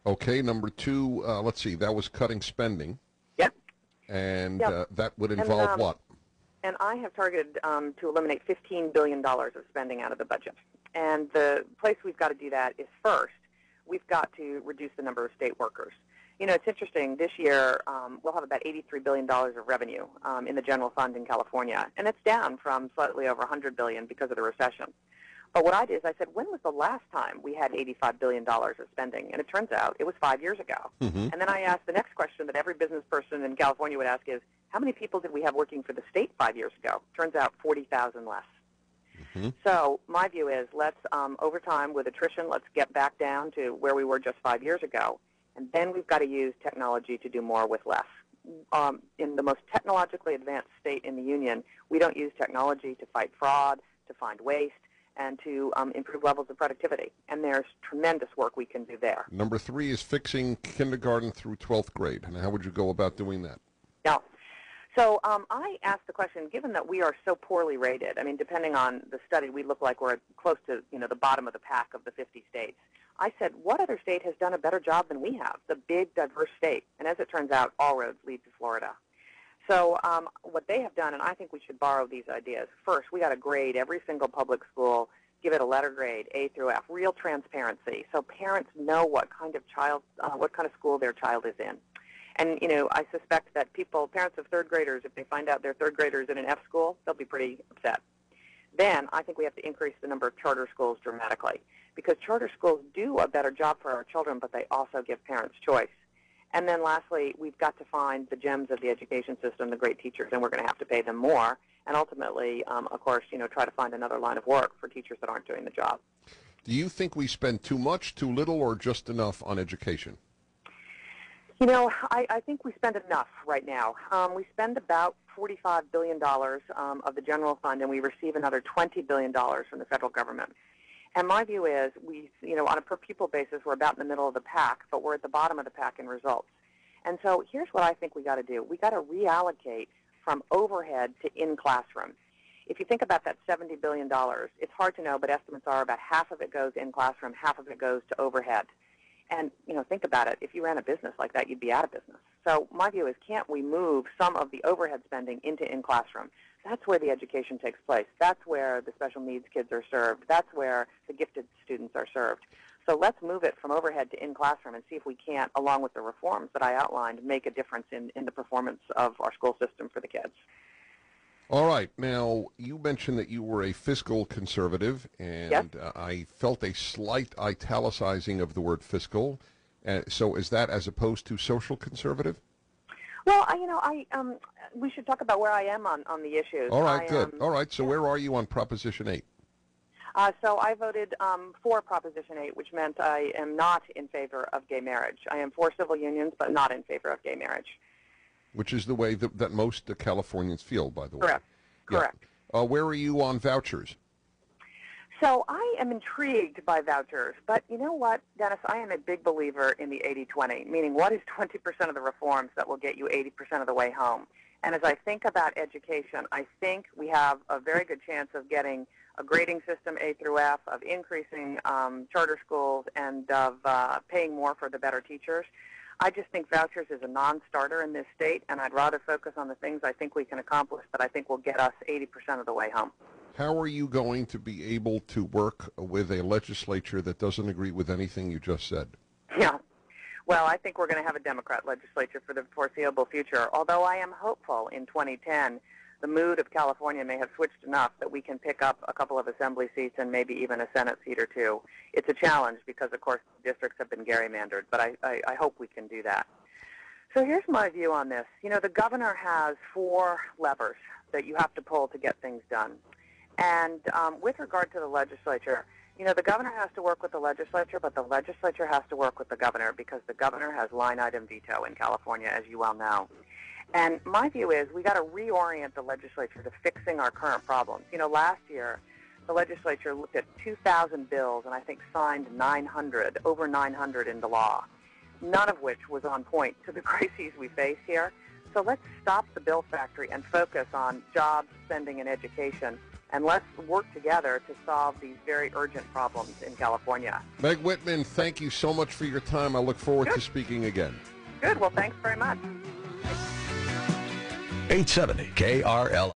Okay, number two, let's see, that was cutting spending, Yep. and Yep. that would And involve what? and I have targeted to eliminate $15 billion of spending out of the budget. And the place we've got to do that is first, we've got to reduce the number of state workers. You know, it's interesting. This year, we'll have about $83 billion of revenue in the general fund in California, and it's down from slightly over $100 billion because of the recession. But what I did is I said, when was the last time we had $85 billion of spending? And it turns out it was 5 years ago. Mm-hmm. And then I asked the next question that every business person in California would ask is, how many people did we have working for the state 5 years ago? Turns out 40,000 less. Mm-hmm. So my view is let's, over time with attrition, let's get back down to where we were just 5 years ago. And then we've got to use technology to do more with less. In the most technologically advanced state in the union, we don't use technology to fight fraud, to find waste, and to improve levels of productivity. And there's tremendous work we can do there. Number three is fixing kindergarten through 12th grade. And how would you go about doing that? Yeah. So I asked the question, given that we are so poorly rated, I mean, depending on the study, we look like we're close to, the bottom of the pack of the 50 states. I said, what other state has done a better job than we have, the big, diverse state? And as it turns out, all roads lead to Florida. So what they have done, and I think we should borrow these ideas. First, we got to grade every single public school, give it a letter grade, A through F, real transparency, so parents know what kind of school their child is in. And, I suspect that parents of third graders, if they find out their third graders in an F school, they'll be pretty upset. Then I think we have to increase the number of charter schools dramatically, because charter schools do a better job for our children, but they also give parents choice. And then lastly, we've got to find the gems of the education system, the great teachers, and we're going to have to pay them more. And ultimately, of course, try to find another line of work for teachers that aren't doing the job. Do you think we spend too much, too little, or just enough on education? I think we spend enough right now. We spend about $45 billion of the general fund, and we receive another $20 billion from the federal government. And my view is on a per-pupil basis, we're about in the middle of the pack, but we're at the bottom of the pack in results. And so here's what I think we got to do. We got to reallocate from overhead to in-classroom. If you think about that $70 billion, it's hard to know, but estimates are about half of it goes in-classroom, half of it goes to overhead. And, think about it. If you ran a business like that, you'd be out of business. So my view is, can't we move some of the overhead spending into in-classroom? That's where the education takes place. That's where the special needs kids are served. That's where the gifted students are served. So let's move it from overhead to in-classroom and see if we can't, along with the reforms that I outlined, make a difference in the performance of our school system for the kids. All right. Now, you mentioned that you were a fiscal conservative, and Yes. I felt a slight italicizing of the word fiscal. So is that as opposed to social conservative? Well, we should talk about where I am on the issues. All right, good. All right, so where are you on Proposition 8? So I voted for Proposition 8, which meant I am not in favor of gay marriage. I am for civil unions, but not in favor of gay marriage. Which is the way that most Californians feel, by the way. Correct. Yeah. Correct. Where are you on vouchers? So I am intrigued by vouchers, but you know what, Dennis? I am a big believer in the 80-20, meaning what is 20% of the reforms that will get you 80% of the way home? And as I think about education, I think we have a very good chance of getting a grading system A through F, of increasing charter schools, and of paying more for the better teachers. I just think vouchers is a non-starter in this state, and I'd rather focus on the things I think we can accomplish that I think will get us 80% of the way home. How are you going to be able to work with a legislature that doesn't agree with anything you just said? Yeah. Well, I think we're going to have a Democrat legislature for the foreseeable future, although I am hopeful in 2010 the mood of California may have switched enough that we can pick up a couple of assembly seats and maybe even a Senate seat or two. It's a challenge because, of course, districts have been gerrymandered, but I hope we can do that. So here's my view on this. The governor has 4 levers that you have to pull to get things done. And with regard to the legislature, the governor has to work with the legislature, but the legislature has to work with the governor because the governor has line item veto in California, as you well know. And my view is we got to reorient the legislature to fixing our current problems. Last year, the legislature looked at 2,000 bills and I think signed over 900 into law, none of which was on point to the crises we face here. So let's stop the bill factory and focus on jobs, spending, and education. and let's work together to solve these very urgent problems in California. Meg Whitman, thank you so much for your time. I look forward to speaking again. Good. Well, thanks very much. 870 KRL.